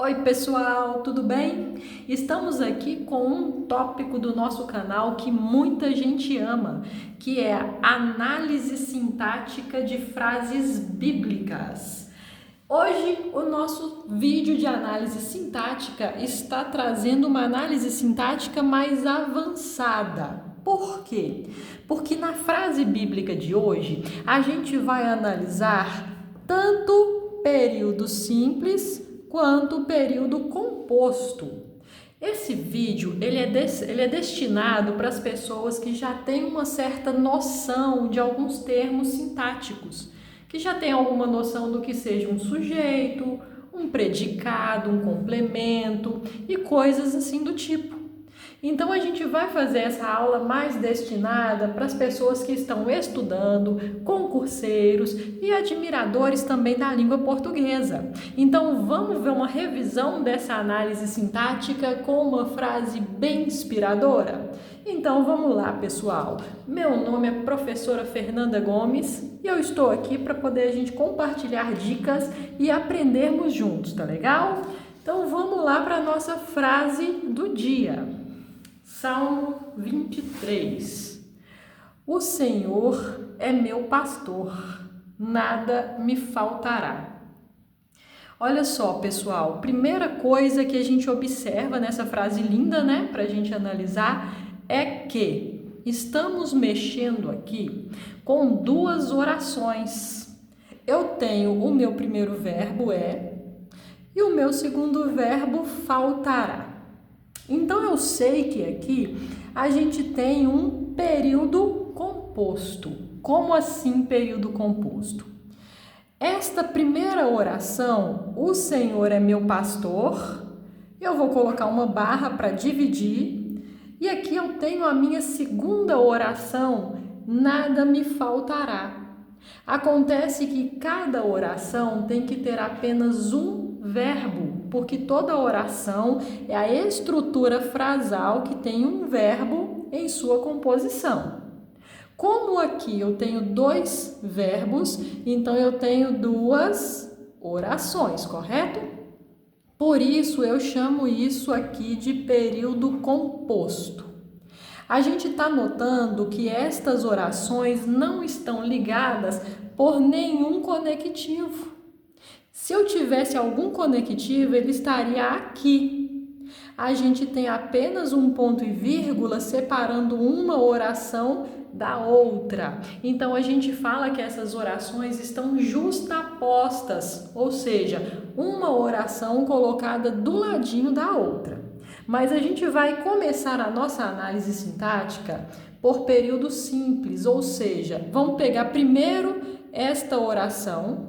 Oi pessoal, tudo bem? Estamos aqui com um tópico do nosso canal que muita gente ama, que é a análise sintática de frases bíblicas. Hoje o nosso vídeo de análise sintática está trazendo uma análise sintática mais avançada. Por quê? Porque na frase bíblica de hoje a gente vai analisar tanto período simples quanto o período composto. Esse vídeo ele é destinado para as pessoas que já têm uma certa noção de alguns termos sintáticos, que já têm alguma noção do que seja um sujeito, um predicado, um complemento e coisas assim do tipo. Então a gente vai fazer essa aula mais destinada para as pessoas que estão estudando, concurseiros e admiradores também da língua portuguesa. Então vamos ver uma revisão dessa análise sintática com uma frase bem inspiradora? Então vamos lá, pessoal. Meu nome é professora Fernanda Gomes e eu estou aqui para poder a gente compartilhar dicas e aprendermos juntos, tá legal? Então vamos lá para a nossa frase do dia. Salmo 23. O Senhor é meu pastor, nada me faltará. Olha só, pessoal, primeira coisa que a gente observa nessa frase linda, né, para a gente analisar, é que estamos mexendo aqui com duas orações. Eu tenho o meu primeiro verbo é e o meu segundo verbo faltará. Então, eu sei que aqui a gente tem um período composto. Como assim período composto? Esta primeira oração, o Senhor é meu pastor, eu vou colocar uma barra para dividir, e aqui eu tenho a minha segunda oração, nada me faltará. Acontece que cada oração tem que ter apenas um verbo, porque toda oração é a estrutura frasal que tem um verbo em sua composição. Como aqui eu tenho dois verbos, então eu tenho duas orações, correto? Por isso eu chamo isso aqui de período composto. A gente está notando que estas orações não estão ligadas por nenhum conectivo. Se eu tivesse algum conectivo, ele estaria aqui. A gente tem apenas um ponto e vírgula separando uma oração da outra. Então, a gente fala que essas orações estão justapostas, ou seja, uma oração colocada do ladinho da outra. Mas a gente vai começar a nossa análise sintática por período simples, ou seja, vamos pegar primeiro esta oração,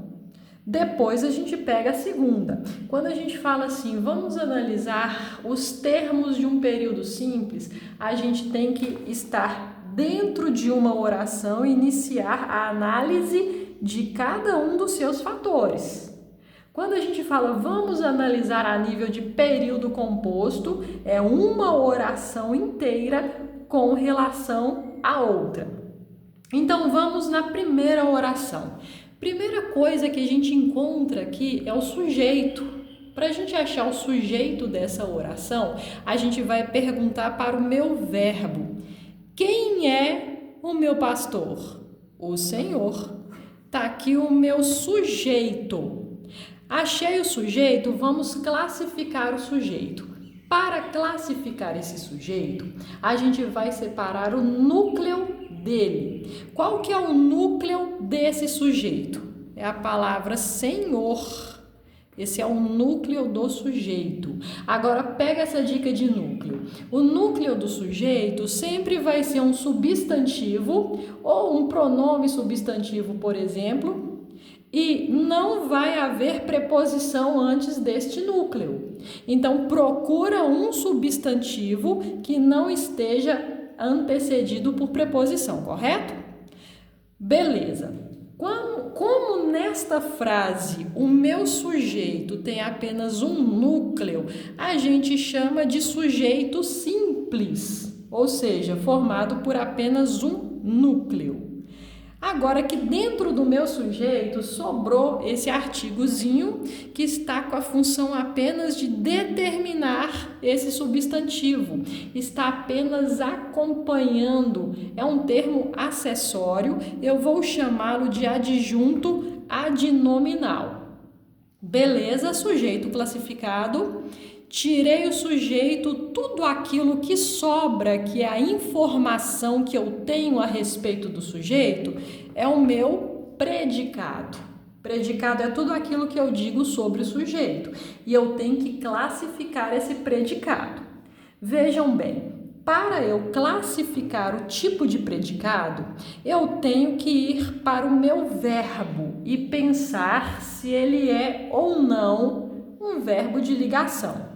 depois a gente pega a segunda. Quando a gente fala assim, vamos analisar os termos de um período simples, a gente tem que estar dentro de uma oração e iniciar a análise de cada um dos seus fatores. Quando a gente fala vamos analisar a nível de período composto, é uma oração inteira com relação à outra. Então vamos na primeira oração. Primeira coisa que a gente encontra aqui é o sujeito. Para a gente achar o sujeito dessa oração, a gente vai perguntar para o meu verbo. Quem é o meu pastor? O Senhor. Está aqui o meu sujeito. Achei o sujeito, vamos classificar o sujeito. Para classificar esse sujeito, a gente vai separar o núcleo dele. Qual que é o núcleo desse sujeito? É a palavra Senhor. Esse é o núcleo do sujeito. Agora pega essa dica de núcleo. O núcleo do sujeito sempre vai ser um substantivo ou um pronome substantivo, por exemplo, e não vai haver preposição antes deste núcleo. Então, procura um substantivo que não esteja antecedido por preposição, correto? Beleza. Como nesta frase o meu sujeito tem apenas um núcleo, a gente chama de sujeito simples, ou seja, formado por apenas um núcleo. Agora que dentro do meu sujeito sobrou esse artigozinho que está com a função apenas de determinar esse substantivo, está apenas acompanhando, é um termo acessório, eu vou chamá-lo de adjunto adnominal. Beleza, sujeito classificado. Tirei o sujeito, tudo aquilo que sobra, que é a informação que eu tenho a respeito do sujeito, é o meu predicado. Predicado é tudo aquilo que eu digo sobre o sujeito e eu tenho que classificar esse predicado. Vejam bem, para eu classificar o tipo de predicado, eu tenho que ir para o meu verbo e pensar se ele é ou não um verbo de ligação.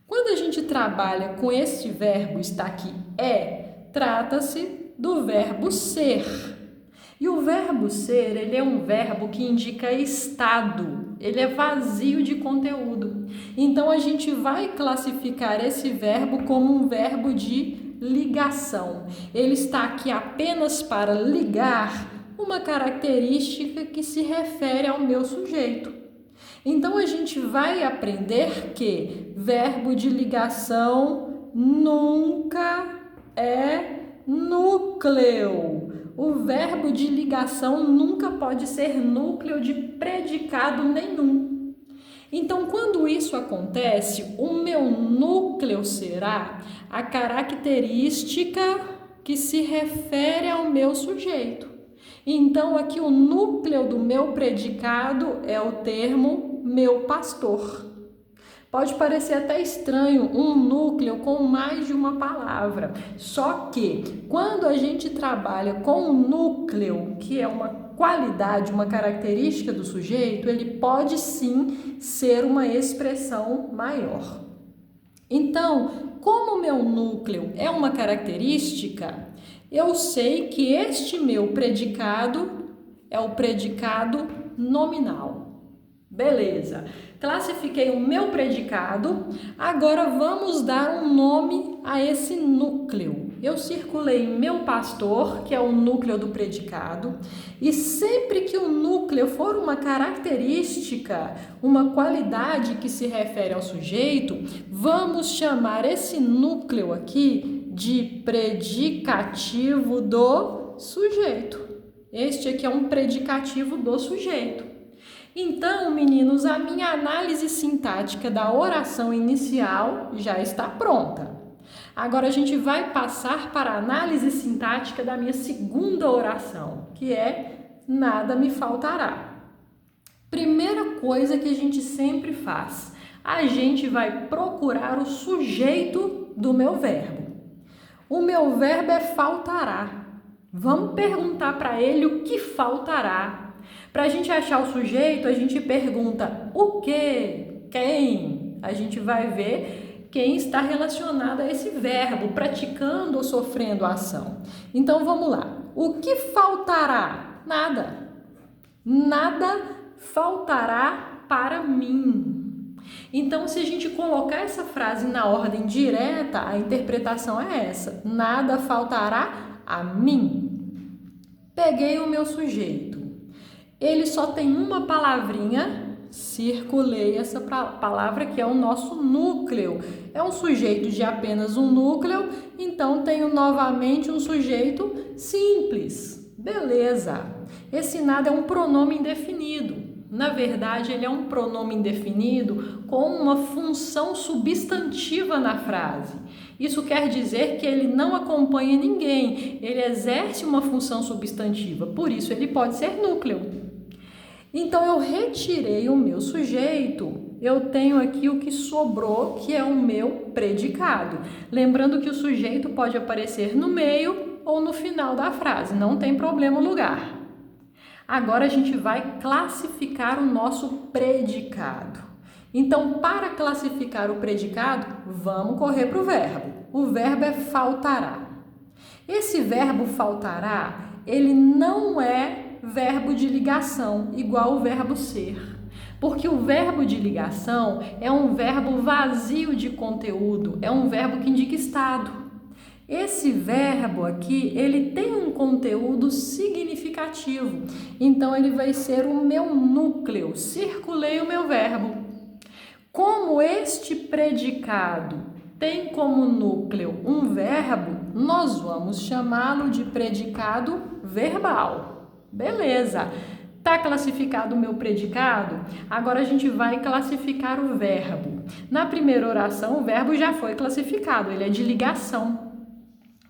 Quando a gente trabalha com este verbo, está aqui trata-se do verbo ser. E o verbo ser, ele é um verbo que indica estado, ele é vazio de conteúdo. Então, a gente vai classificar esse verbo como um verbo de ligação. Ele está aqui apenas para ligar uma característica que se refere ao meu sujeito. Então, a gente vai aprender que verbo de ligação nunca é núcleo. O verbo de ligação nunca pode ser núcleo de predicado nenhum. Então, quando isso acontece, o meu núcleo será a característica que se refere ao meu sujeito. Então, aqui o núcleo do meu predicado é o termo meu pastor. Pode parecer até estranho um núcleo com mais de uma palavra, só que quando a gente trabalha com um núcleo, que é uma qualidade, uma característica do sujeito, ele pode sim ser uma expressão maior. Então, como o meu núcleo é uma característica, eu sei que este meu predicado é o predicado nominal. Beleza, classifiquei o meu predicado, agora vamos dar um nome a esse núcleo. Eu circulei meu pastor, que é o núcleo do predicado, e sempre que o núcleo for uma característica, uma qualidade que se refere ao sujeito, vamos chamar esse núcleo aqui de predicativo do sujeito. Este aqui é um predicativo do sujeito. Então, meninos, a minha análise sintática da oração inicial já está pronta. Agora a gente vai passar para a análise sintática da minha segunda oração, que é nada me faltará. Primeira coisa que a gente sempre faz, a gente vai procurar o sujeito do meu verbo. O meu verbo é faltará. Vamos perguntar para ele o que faltará. Para a gente achar o sujeito, a gente pergunta o que, quem. A gente vai ver quem está relacionado a esse verbo, praticando ou sofrendo a ação. Então, vamos lá. O que faltará? Nada. Nada faltará para mim. Então, se a gente colocar essa frase na ordem direta, a interpretação é essa. Nada faltará a mim. Peguei o meu sujeito. Ele só tem uma palavrinha, circulei essa palavra que é o nosso núcleo. É um sujeito de apenas um núcleo, então tenho novamente um sujeito simples. Beleza. Esse nada é um pronome indefinido. Na verdade, ele é um pronome indefinido com uma função substantiva na frase. Isso quer dizer que ele não acompanha ninguém, ele exerce uma função substantiva, por isso ele pode ser núcleo. Então, eu retirei o meu sujeito, eu tenho aqui o que sobrou, que é o meu predicado. Lembrando que o sujeito pode aparecer no meio ou no final da frase, não tem problema o lugar. Agora, a gente vai classificar o nosso predicado. Então, para classificar o predicado, vamos correr para o verbo. O verbo é faltará. Esse verbo faltará, ele não é verbo de ligação, igual o verbo ser. Porque o verbo de ligação é um verbo vazio de conteúdo, é um verbo que indica estado. Esse verbo aqui, ele tem um conteúdo significativo, então ele vai ser o meu núcleo. Circulei o meu verbo. Como este predicado tem como núcleo um verbo, nós vamos chamá-lo de predicado verbal. Beleza. Está classificado o meu predicado? Agora a gente vai classificar o verbo. Na primeira oração, o verbo já foi classificado, ele é de ligação.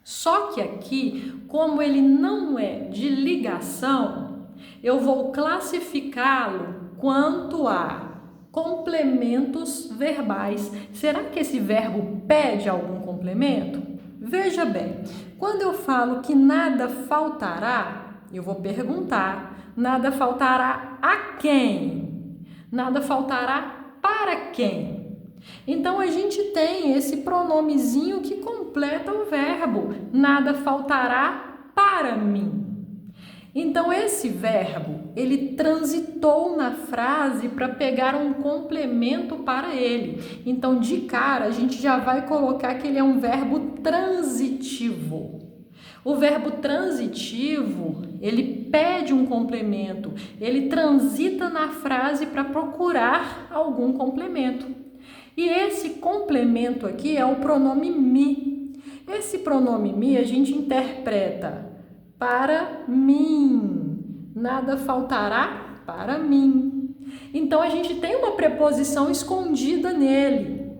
Só que aqui, como ele não é de ligação, eu vou classificá-lo quanto a complementos verbais. Será que esse verbo pede algum complemento? Veja bem, quando eu falo que nada faltará, eu vou perguntar, nada faltará a quem? Nada faltará para quem? Então, a gente tem esse pronomezinho que completa o verbo, nada faltará para mim. Então, esse verbo, ele transitou na frase para pegar um complemento para ele. Então, de cara, a gente já vai colocar que ele é um verbo transitivo. O verbo transitivo, ele pede um complemento, ele transita na frase para procurar algum complemento. E esse complemento aqui é o pronome me. Esse pronome me a gente interpreta para mim. Nada faltará para mim. Então, a gente tem uma preposição escondida nele.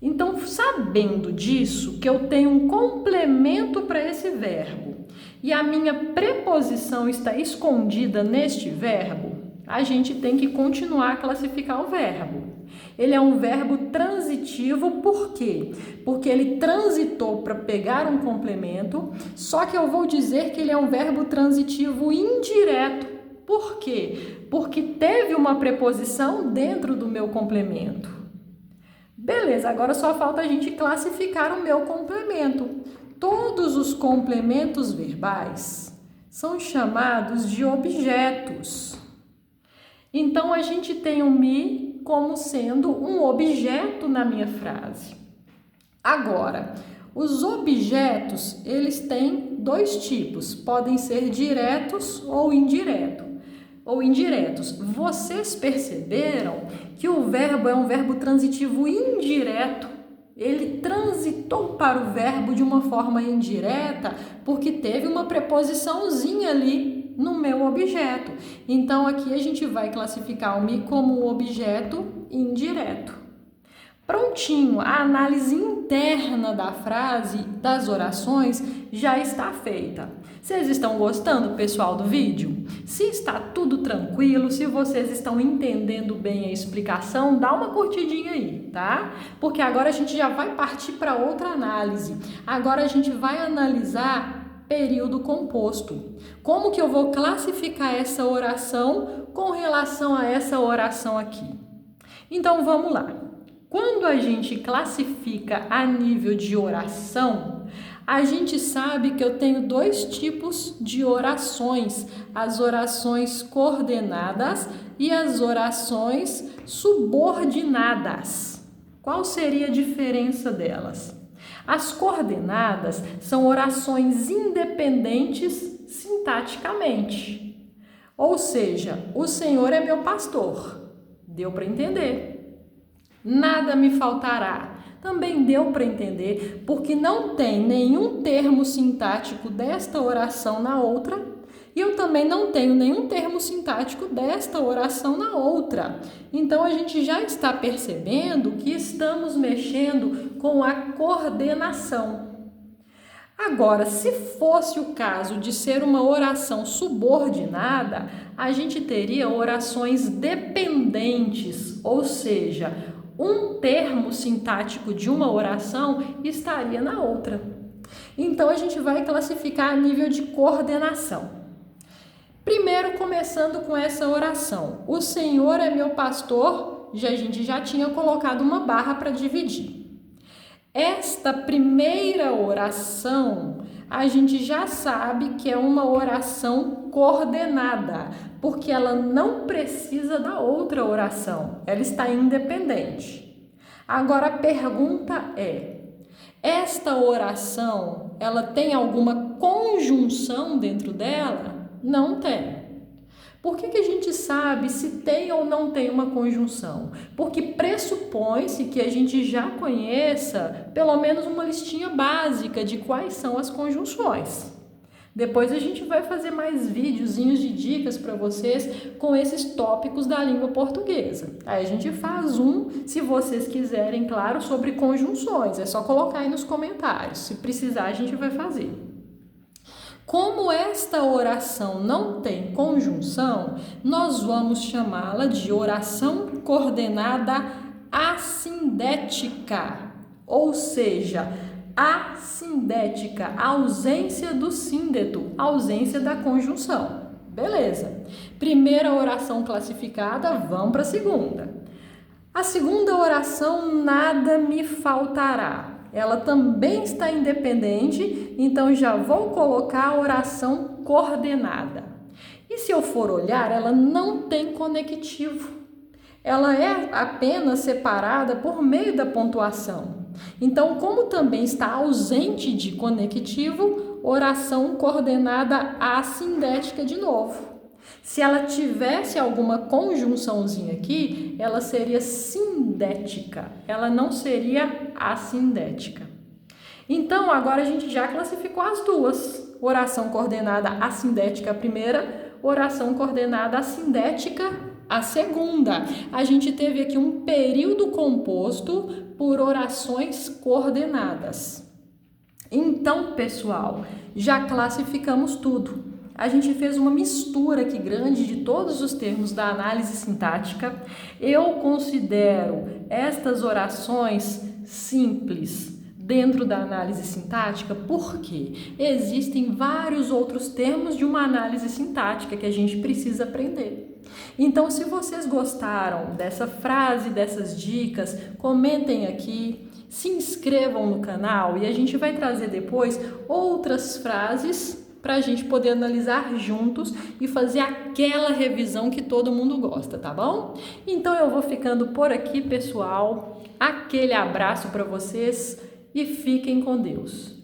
Então, sabendo disso, que eu tenho um complemento para esse verbo e a minha preposição está escondida neste verbo, a gente tem que continuar a classificar o verbo. Ele é um verbo transitivo, por quê? Porque ele transitou para pegar um complemento, só que eu vou dizer que ele é um verbo transitivo indireto. Por quê? Porque teve uma preposição dentro do meu complemento. Beleza, agora só falta a gente classificar o meu complemento. Todos os complementos verbais são chamados de objetos. Então, a gente tem o me como sendo um objeto na minha frase. Agora, os objetos, eles têm dois tipos, podem ser diretos ou indiretos. Vocês perceberam que o verbo é um verbo transitivo indireto? Ele transitou para o verbo de uma forma indireta porque teve uma preposiçãozinha ali no meu objeto. Então, aqui a gente vai classificar o me como um objeto indireto. Prontinho, a análise interna da frase, das orações, já está feita. Vocês estão gostando, pessoal, do vídeo? Se está tudo tranquilo, se vocês estão entendendo bem a explicação, dá uma curtidinha aí, tá? Porque agora a gente já vai partir para outra análise. Agora a gente vai analisar período composto. Como que eu vou classificar essa oração com relação a essa oração aqui? Então, vamos lá. Quando a gente classifica a nível de oração, a gente sabe que eu tenho dois tipos de orações, as orações coordenadas e as orações subordinadas. Qual seria a diferença delas? As coordenadas são orações independentes sintaticamente. Ou seja, o Senhor é meu pastor. Deu para entender? Nada me faltará. Também deu para entender, porque não tem nenhum termo sintático desta oração na outra, e eu também não tenho nenhum termo sintático desta oração na outra. Então, a gente já está percebendo que estamos mexendo com a coordenação. Agora, se fosse o caso de ser uma oração subordinada, a gente teria orações dependentes, ou seja, um termo sintático de uma oração estaria na outra. Então, a gente vai classificar a nível de coordenação. Primeiro, começando com essa oração. O Senhor é meu pastor, a gente já tinha colocado uma barra para dividir. Esta primeira oração, a gente já sabe que é uma oração coordenada, porque ela não precisa da outra oração, ela está independente. Agora a pergunta é: Esta oração, ela tem alguma conjunção dentro dela? Não tem. Por que a gente sabe se tem ou não tem uma conjunção? Porque pressupõe-se que a gente já conheça pelo menos uma listinha básica de quais são as conjunções. Depois a gente vai fazer mais videozinhos de dicas para vocês com esses tópicos da língua portuguesa. Aí a gente faz se vocês quiserem, claro, sobre conjunções. É só colocar aí nos comentários. Se precisar, a gente vai fazer. Como esta oração não tem conjunção, nós vamos chamá-la de oração coordenada assindética, ou seja, assindética, ausência do síndeto, ausência da conjunção. Beleza. Primeira oração classificada, vamos para a segunda. A segunda oração, nada me faltará. Ela também está independente, então já vou colocar a oração coordenada. E se eu for olhar, ela não tem conectivo. Ela é apenas separada por meio da pontuação. Então, como também está ausente de conectivo, oração coordenada assindética de novo. Se ela tivesse alguma conjunçãozinha aqui, ela seria sindética, ela não seria assindética. Então, agora a gente já classificou as duas. Oração coordenada assindética a primeira, oração coordenada assindética a segunda. A gente teve aqui um período composto por orações coordenadas. Então, pessoal, já classificamos tudo. A gente fez uma mistura aqui grande de todos os termos da análise sintática. Eu considero estas orações simples dentro da análise sintática porque existem vários outros termos de uma análise sintática que a gente precisa aprender. Então, se vocês gostaram dessa frase, dessas dicas, comentem aqui, se inscrevam no canal e a gente vai trazer depois outras frases para a gente poder analisar juntos e fazer aquela revisão que todo mundo gosta, tá bom? Então eu vou ficando por aqui, pessoal. Aquele abraço para vocês e fiquem com Deus.